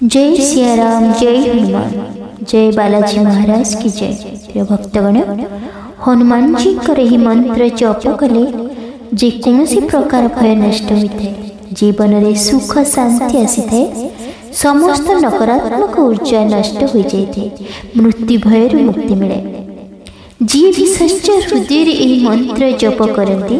जय सिया राम, जय हनुमान, जय बालाजी महाराज की जय। प्रिय भक्तगण, हनुमान जी ही मंत्र जप कले जेकोसी प्रकार भय नष्ट होता है, जीवन में सुख शांति आसी थाए, समस्त नकारात्मक ऊर्जा नष्ट हो जाए, मृत्यु भय मुक्ति मिले। जी भी सच्चा हृदय यह मंत्र जप करती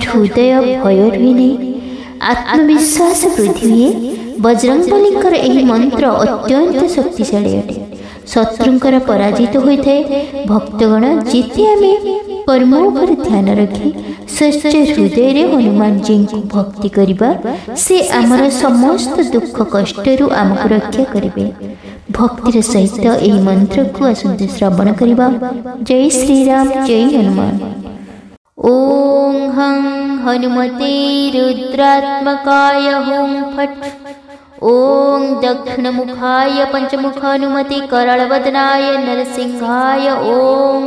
हृदय भय रुहे नहीं, आत्मविश्वास वृद्धि हुए। बजरंगबलीकर यह मंत्र अत्यंत शक्तिशाली अटे, शत्रुंकर पराजित होता है। भक्तगण, जिते आमे परम उपर ध्यान रखी सच्चे हृदय रे हनुमान जी को भक्ति करिबा, से आमर समस्त दुख कष्टरू आमको रक्षा करिवे। भक्तिर सहित यह मंत्र को आसंते श्रवण करिबा। जय श्री राम, जय हनुमान। ओं हं हनुमते रुद्रात्मकाय हुं फट्। ओं दक्षिणमुखाय पंचमुखानुमते कराळवदनाय नरसिंहाय। ओं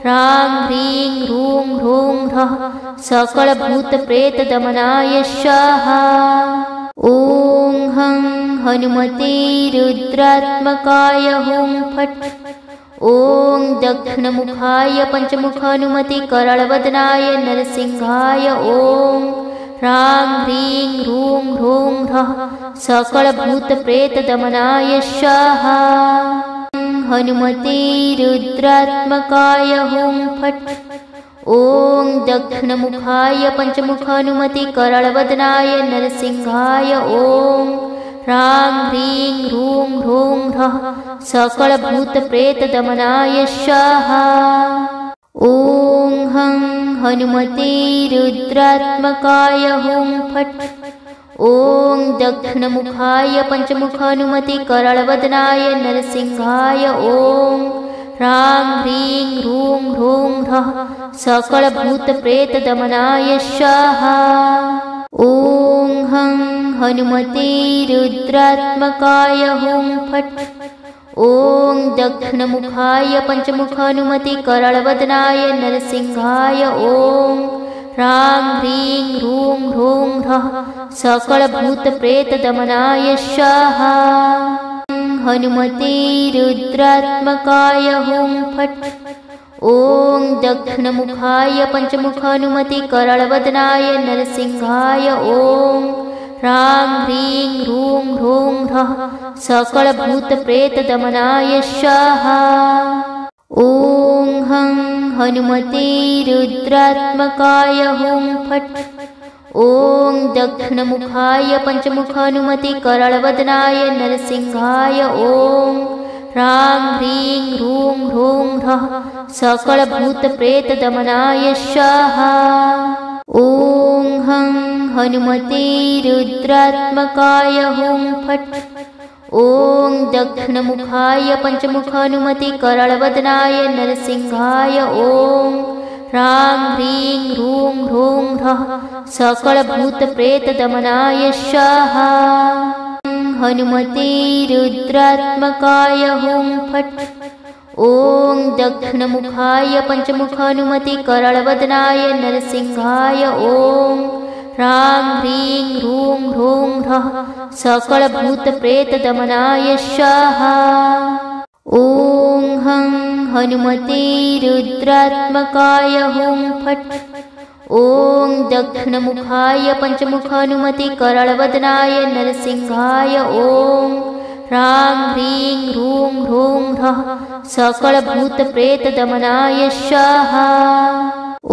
ह्रां ह्रीं ह्रूं ह्रूं ह्रः सकलभूतप्रेतदमनाय स्वाहा। ओं हं हनुमते रुद्रात्मकाय हुं फट्। ओं दक्षिणमुखाय पंचमुखानुमते कराळवदनाय नरसिंहाय। ओं ह्रां ह्रीं ह्रूं ह्रूं ह्रः सकलभूतप्रेतदमनाय स्वाहा। हनुमते रुद्रात्मकाय हुं फट्। ओं दक्षिणमुखाय पंचमुखानुमते कराळवदनाय नरसिंहाय। ओं ह्रां ह्रीं ह्रूं ह्रूं ह्रः सकलभूतप्रेतदमनाय स्वाहा। ओं हं हनुमते रुद्रात्मकाय हुं फट्। ओं दक्षिणमुखाय पंचमुखानुमते कराळवदनाय नरसिंहाय। ओं ह्रां ह्रीं ह्रूं ह्रूं ह्रः सकलभूतप्रेतदमनाय स्वाहा। ओं हं हनुमते रुद्रात्मकाय हुं फट्। ओं दक्षिणमुखाय पंचमुखानुमते कराळवदनाय नरसिंहाय। ओं ह्रां ह्रीं ह्रूं ह्रूं ह्रः सकलभूतप्रेतदमनाय स्वाहा। हनुमते रुद्रात्मकाय हुं फट्। ओं दक्षिणमुखाय पंचमुखानुमते कराळवदनाय नरसिंहाय। ओं ह्रां ह्रीं ह्रूं ह्रूं ह्रः सकलभूतप्रेतदमनाय स्वाहा। ओं हं हनुमते रुद्रात्मकाय हुं फट्। ओं दक्षिणमुखाय पंचमुखानुमते कराळवदनाय नरसिंहाय। ओं ह्रां ह्रीं ह्रूं ह्रूं ह्रः सकलभूतप्रेतदमनाय स्वाहा। ओं हं हनुमते रुद्रात्मकाय हुं फट्। ओं दक्षिणमुखाय पंचमुखानुमते कराळवदनाय नरसिंहाय। ओं ह्रां ह्रीं ह्रूं ह्रूं ह्रः सकलभूतप्रेतदमनाय स्वाहा। हनुमते रुद्रात्मकाय हुं फट्। ओं दक्षिणमुखाय पंचमुखानुमते कराळवदनाय नरसिंहाय। ओं ह्रां ह्रीं ह्रूं ह्रूं ह्रः सकलभूतप्रेतदमनाय स्वाहा। ओं हं हनुमते रुद्रात्मकाय हुं फट्। ओं दक्षिणमुखाय पंचमुखानुमते कराळवदनाय नरसिंहाय। ओं ह्रां ह्रीं ह्रूं ह्रूं ह्रः सकलभूतप्रेतदमनाय स्वाहा।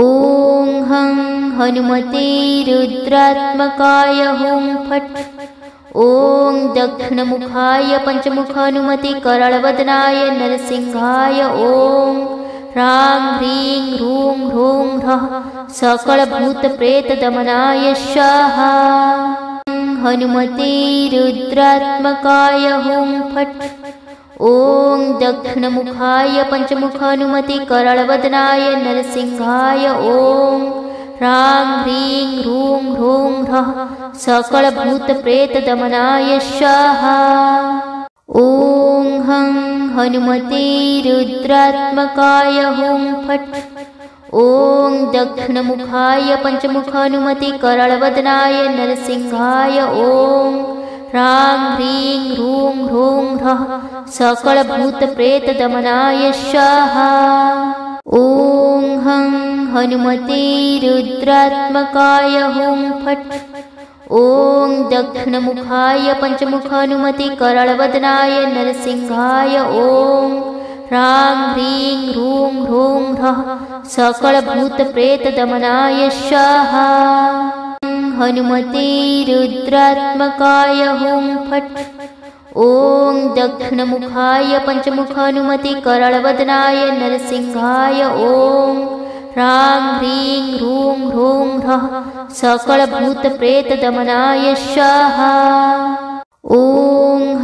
ओं हं हनुमते रुद्रात्मकाय हुं फट्। ओं दक्षिणमुखाय पंचमुखानुमते कराळवदनाय नरसिंहाय। ओं ह्रां ह्रीं ह्रूं ह्रूं ह्रः सकलभूतप्रेतदमनाय स्वाहा। हनुमते रुद्रात्मकाय हुं फट्। ओं दक्षिणमुखाय पंचमुखानुमते कराळवदनाय नरसिंहाय। ओं ह्रां ह्रीं ह्रूं ह्रूं ह्रः सकलभूतप्रेतदमनाय स्वाहा। ओं हं हनुमते रुद्रात्मकाय हुं फट्। ओं दक्षिणमुखाय पंचमुखानुमते कराळवदनाय नरसिंहाय। ओं ह्रां ह्रीं ह्रूं सकलभूतप्रेतदमनाय स्वाहा। ॐ हं हनुमते रुद्रात्मकाय हुं फट्। ॐ दक्षिणमुखाय पञ्चमुखहनुमते करळवदनाय नरसिंहाय ॐ ह्रां ह्रीं ह्रूं ह्रूं ह्रः सकलभूतप्रेतदमनाय स्वाहा। हनुमते रुद्रात्मकाय हुं फट्। ॐ दक्षिणमुखाय पञ्चमुखहनुमते करळवदनाय नरसिंहाय ॐ ह्रां ह्रीं ह्रूं ह्रूं ह्रः सकलभूतप्रेतदमनाय स्वाहा। ॐ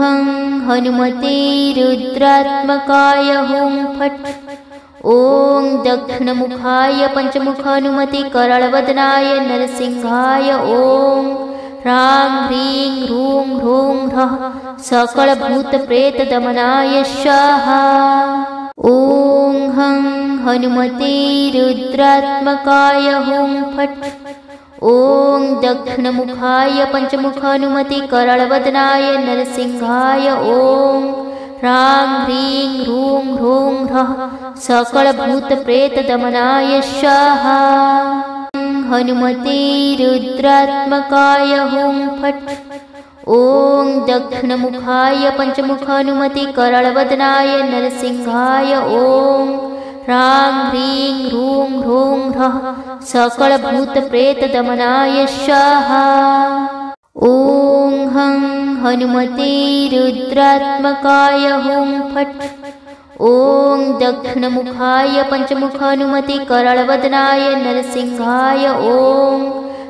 हं हनुमते रुद्रात्मकाय हुं फट्। ॐ दक्षिणमुखाय पञ्चमुखहनुमते करळवदनाय नरसिंहाय ॐ ह्रां ह्रीं ह्रूं ह्रूं ह्रः सकलभूतप्रेतदमनाय स्वाहा। ॐ हं हनुमते रुद्रात्मकाय हुं फट्। ॐ दक्षिणमुखाय पञ्चमुखहनुमते करळवदनाय नरसिंहाय ॐ ह्रां ह्रीं ह्रूं ह्रूं ह्रः सकलभूतप्रेतदमनाय स्वाहा। हनुमते रुद्रात्मकाय हुं फट्। ॐ दक्षिणमुखाय पञ्चमुखहनुमते करळवदनाय नरसिंहाय ॐ ह्रां ह्रीं ह्रूं ह्रूं ह्रः सकलभूतप्रेतदमनाय स्वाहा। ॐ हं हनुमते रुद्रात्मकाय हुं फट्। ॐ दक्षिणमुखाय पञ्चमुखहनुमते करळवदनाय नरसिंहाय ॐ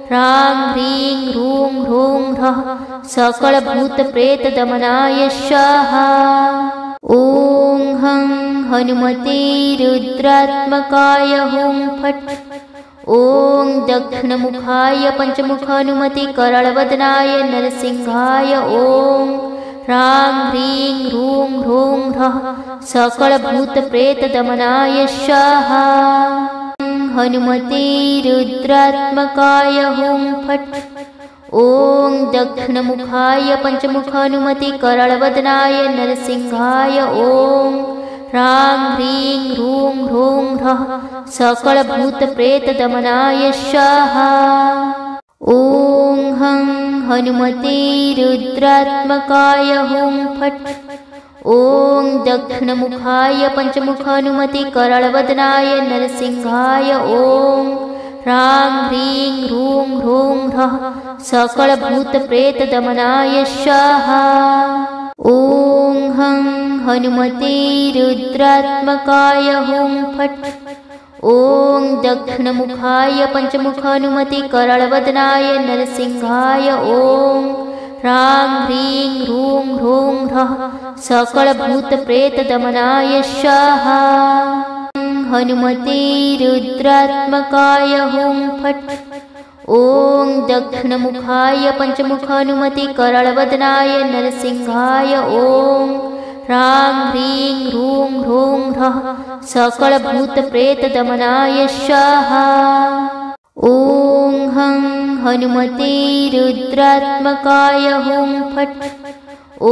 ह्रां ह्रीं ह्रूं ह्रूं ह्रः सकलभूतप्रेतदमनाय स्वाहा। ॐ हं हनुमते रुद्रात्मकाय हुं फट्। ॐ दक्षिणमुखाय पञ्चमुखहनुमते करळवदनाय नरसिंहाय ॐ ह्रां ह्रीं ह्रूं ह्रूं ह्रः सकलभूतप्रेतदमनाय स्वाहा। हनुमते रुद्रात्मकाय हुं फट्। ॐ दक्षिणमुखाय पञ्चमुखहनुमते करळवदनाय नरसिंहाय ॐ ह्रां ह्रीं ह्रूं ह्रूं ह्रः सकलभूतप्रेतदमनाय स्वाहा। ॐ हं हनुमते रुद्रात्मकाय हुं फट्। ॐ दक्षिणमुखाय पञ्चमुखहनुमते करळवदनाय नरसिंहाय ॐ ह्रां ह्रीं ह्रूं ह्रूं ह्रः सकलभूतप्रेतदमनाय स्वाहा। ॐ हं हनुमते रुद्रात्मकाय हुं फट्। ॐ दक्षिणमुखाय पञ्चमुखहनुमते करळवदनाय नरसिंहाय ॐ ह्रां ह्रीं ह्रूं ह्रूं ह्रः सकलभूतप्रेतदमनाय स्वाहा। हनुमते रुद्रात्मकाय हुं फट्। ॐ दक्षिणमुखाय पञ्चमुखहनुमते करळवदनाय नरसिंहाय ॐ ह्रां ह्रीं ह्रूं ह्रूं ह्रः सकलभूतप्रेतदमनाय स्वाहा। ॐ हं हनुमते रुद्रात्मकाय हुं फट्। ॐ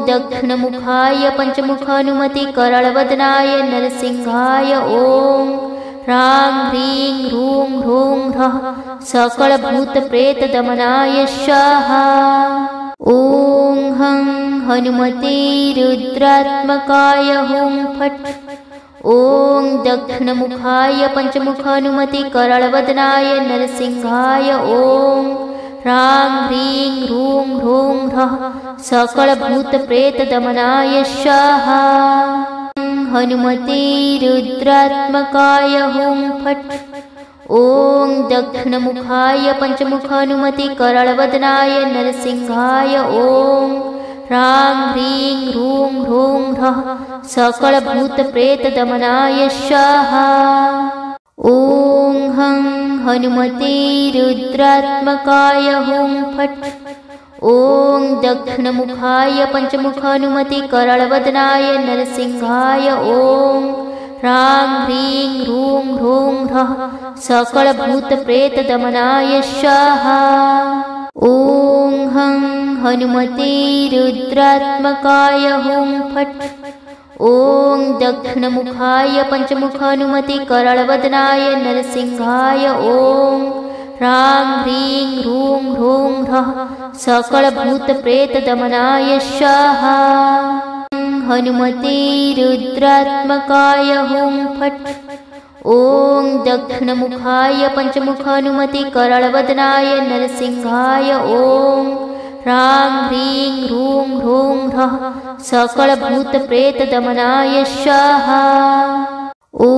दक्षिणमुखाय पञ्चमुखहनुमते करळवदनाय नरसिंहाय ॐ ह्रां ह्रीं ह्रूं ह्रूं ह्रः सकलभूतप्रेतदमनाय स्वाहा। ॐ हं हनुमते रुद्रात्मकाय हुं फट्। ॐ दक्षिणमुखाय पञ्चमुखहनुमते करळवदनाय नरसिंहाय ॐ ह्रां ह्रीं ह्रूं ह्रूं ह्रः सकलभूतप्रेतदमनाय स्वाहा। हनुमते रुद्रात्मकाय हुं फट्। ॐ दक्षिणमुखाय पञ्चमुखहनुमते करळवदनाय नरसिंहाय ॐ ह्रां ह्रीं ह्रूं ह्रूं ह्रः सकलभूतप्रेतदमनाय स्वाहा। ॐ हं हनुमते रुद्रात्मकाय हुं फट्। ॐ दक्षिणमुखाय पञ्चमुखहनुमते करळवदनाय नरसिंहाय ॐ ह्रां ह्रीं ह्रूं ह्रूं ह्रः सकलभूतप्रेतदमनाय स्वाहा। ॐ हं हनुमते रुद्रात्मकाय हुं फट्। ॐ दक्षिणमुखाय पञ्चमुखानुमते कराळवदनाय नरसिंहाय ॐ ह्रां ह्रीं ह्रूं ह्रूं ह्रः सकलभूतप्रेतदमनाय स्वाहा। हनुमते रुद्रात्मकाय हुं फट्। ॐ दक्षिणमुखाय पञ्चमुखानुमते कराळवदनाय नरसिंहाय ॐ ह्रां ह्रीं ह्रूं ह्रूं ह्रः सकलभूतप्रेतदमनाय स्वाहा। ॐ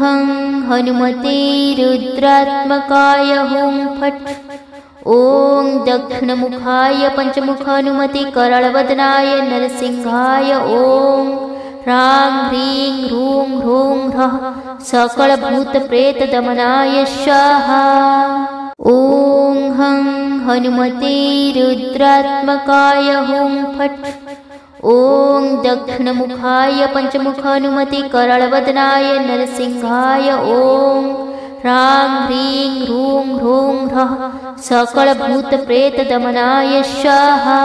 हं हनुमते रुद्रात्मकाय हुं फट्। ॐ दक्षिणमुखाय पञ्चमुखानुमते कराळवदनाय नरसिंहाय ॐ ह्रां ह्रीं ह्रूं ह्रूं ह्रः सकलभूतप्रेतदमनाय स्वाहा। ॐ हं हनुमते रुद्रात्मकाय हुं फट्। ॐ दक्षिणमुखाय पञ्चमुखानुमते कराळवदनाय नरसिंहाय ॐ ह्रां ह्रीं ह्रूं ह्रूं ह्रः सकलभूतप्रेतदमनाय स्वाहा।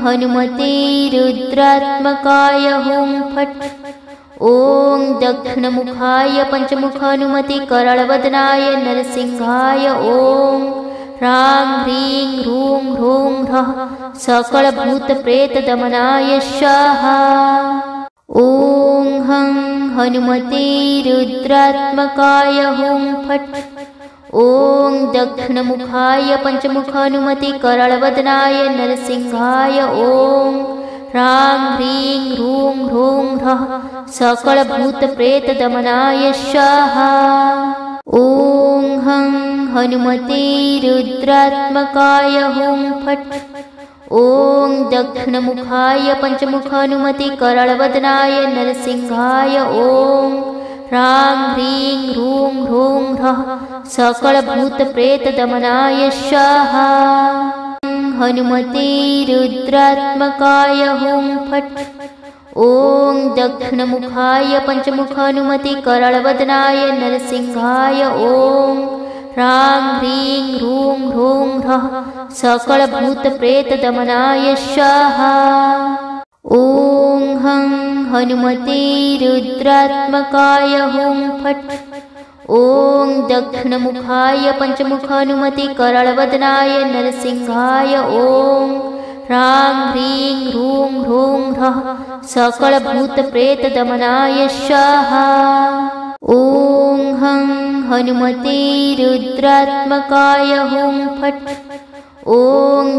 हनुमते रुद्रात्मकाय हुं फट्। ॐ दक्षिणमुखाय पञ्चमुखानुमते कराळवदनाय नरसिंहाय ॐ ह्रां ह्रीं ह्रूं ह्रूं ह्रः सकलभूतप्रेतदमनाय स्वाहा। ॐ हं हनुमते रुद्रात्मकाय हुं फट्। ॐ दक्षिणमुखाय पञ्चमुखानुमते कराळवदनाय नरसिंहाय ॐ ह्रां ह्रीं ह्रूं ह्रूं ह्रः सकलभूतप्रेतदमनाय स्वाहा। ॐ हं हनुमते रुद्रात्मकाय हुं फट्। ॐ दक्षिणमुखाय पञ्चमुखानुमते कराळवदनाय नरसिंहाय ॐ ह्रां ह्रीं ह्रूं ह्रूं ह्रः सकलभूतप्रेतदमनाय स्वाहा। हनुमते रुद्रात्मकाय हुं फट्। ॐ दक्षिणमुखाय पञ्चमुखानुमते कराळवदनाय नरसिंहाय ॐ ह्रां ह्रीं ह्रूं ह्रूं ह्रः सकलभूतप्रेतदमनाय स्वाहा। ॐ हं हनुमते रुद्रात्मकाय हुं फट्। ॐ दक्षिणमुखाय पञ्चमुखानुमते कराळवदनाय नरसिंहाय ॐ ह्रां ह्रीं ह्रूं ह्रूं ह्रः सकलभूतप्रेतदमनाय स्वाहा। ॐ हं हनुमते रुद्रात्मकाय हुं फट्। ॐ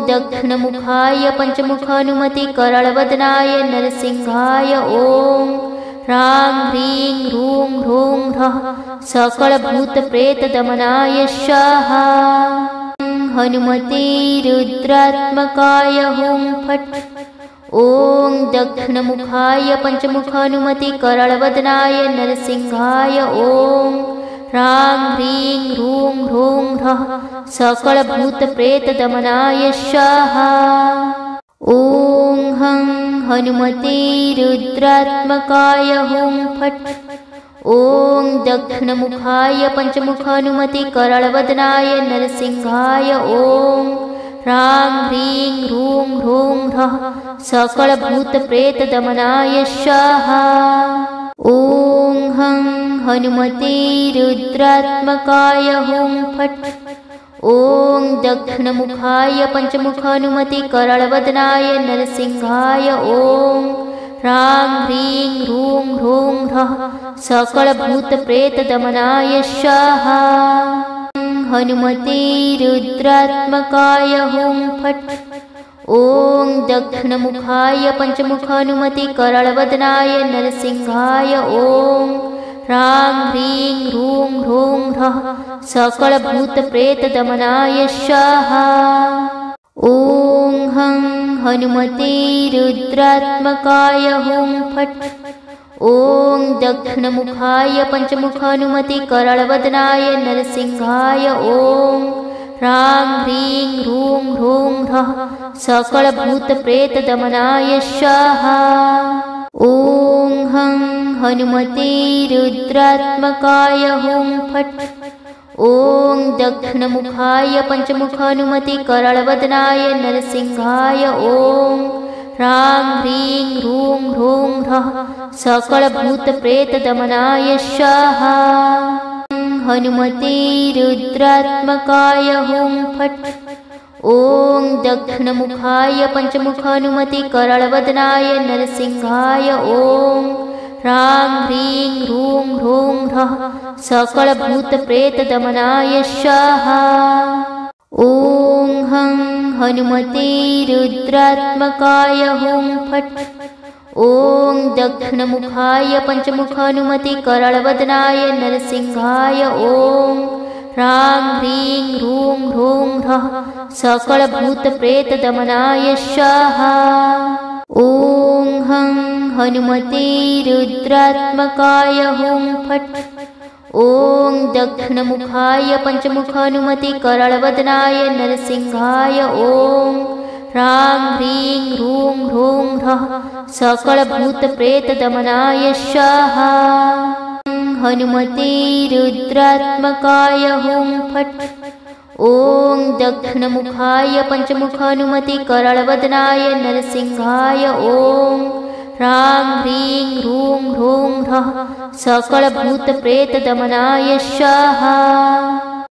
दक्षिणमुखाय पञ्चमुखानुमते कराळवदनाय नरसिंहाय ॐ ह्रां ह्रीं ह्रूं ह्रूं ह्रः सकलभूतप्रेतदमनाय स्वाहा। हनुमते रुद्रात्मकाय हुं फट्। ॐ दक्षिणमुखाय पञ्चमुखानुमते कराळवदनाय नरसिंहाय ॐ ह्रां ह्रीं ह्रूं ह्रूं ह्रः सकलभूतप्रेतदमनाय स्वाहा। ॐ हं हनुमते रुद्रात्मकाय हुं फट्। ॐ दक्षिणमुखाय पञ्चमुखानुमते कराळवदनाय नरसिंहाय ॐ ह्रां ह्रीं ह्रूं ह्रूं ह्रः सकलभूतप्रेतदमनाय स्वाहा। ॐ हं हनुमते रुद्रात्मकाय हुं फट्। ॐ दक्षिणमुखाय पञ्चमुखानुमते कराळवदनाय नरसिंहाय ॐ ह्रां ह्रीं ह्रूं ह्रूं ह्रः सकलभूतप्रेतदमनाय स्वाहा। हनुमते रुद्रात्मकाय हुं फट्। ॐ दक्षिणमुखाय पञ्चमुखानुमते कराळवदनाय नरसिंहाय ॐ ह्रां ह्रीं ह्रूं ह्रूं ह्रः सकलभूतप्रेतदमनाय स्वाहा। ॐ हं हनुमते रुद्रात्मकाय हुं फट्। ॐ दक्षिणमुखाय पञ्चमुखानुमते कराळवदनाय नरसिंहाय ॐ ह्रां ह्रीं ह्रूं ह्रूं ह्रः सकलभूतप्रेतदमनाय स्वाहा। ॐ हं हनुमते रुद्रात्मकाय हुं फट्। ॐ दक्षिणमुखाय पञ्चमुखानुमति कराळवदनाय नरसिंहाय ॐ ह्रां ह्रीं ह्रूं ह्रूं ह्रः सकलभूतप्रेतदमनाय स्वाहा। हनुमते रुद्रात्मकाय हुं फट्। ॐ दक्षिणमुखाय पञ्चमुखानुमति कराळवदनाय नरसिंहाय ॐ ह्रां ह्रीं ह्रूं ह्रूं ह्रः सकलभूतप्रेतदमनाय स्वाहा। ॐ हं हनुमते रुद्रात्मकाय हुं फट्। ॐ दक्षिणमुखाय पञ्चमुखानुमति कराळवदनाय नरसिंहाय ॐ ह्रां ह्रीं ह्रूं ह्रूं ह्रः सकलभूतप्रेतदमनाय स्वाहा। ॐ हं हनुमते रुद्रात्मकाय हुं फट्। ॐ दक्षिणमुखाय पञ्चमुखानुमति कराळवदनाय नरसिंहाय ॐ ह्रां ह्रीं ह्रूं ह्रूं ह्रः सकलभूतप्रेतदमनाय स्वाहा। हनुमते रुद्रात्मकाय हुं फट्। ॐ दक्षिणमुखाय पञ्चमुखानुमति कराळवदनाय नरसिंहाय ॐ ह्रां ह्रीं ह्रूं ह्रूं ह्रः सकलभूतप्रेतदमनाय स्वाहा।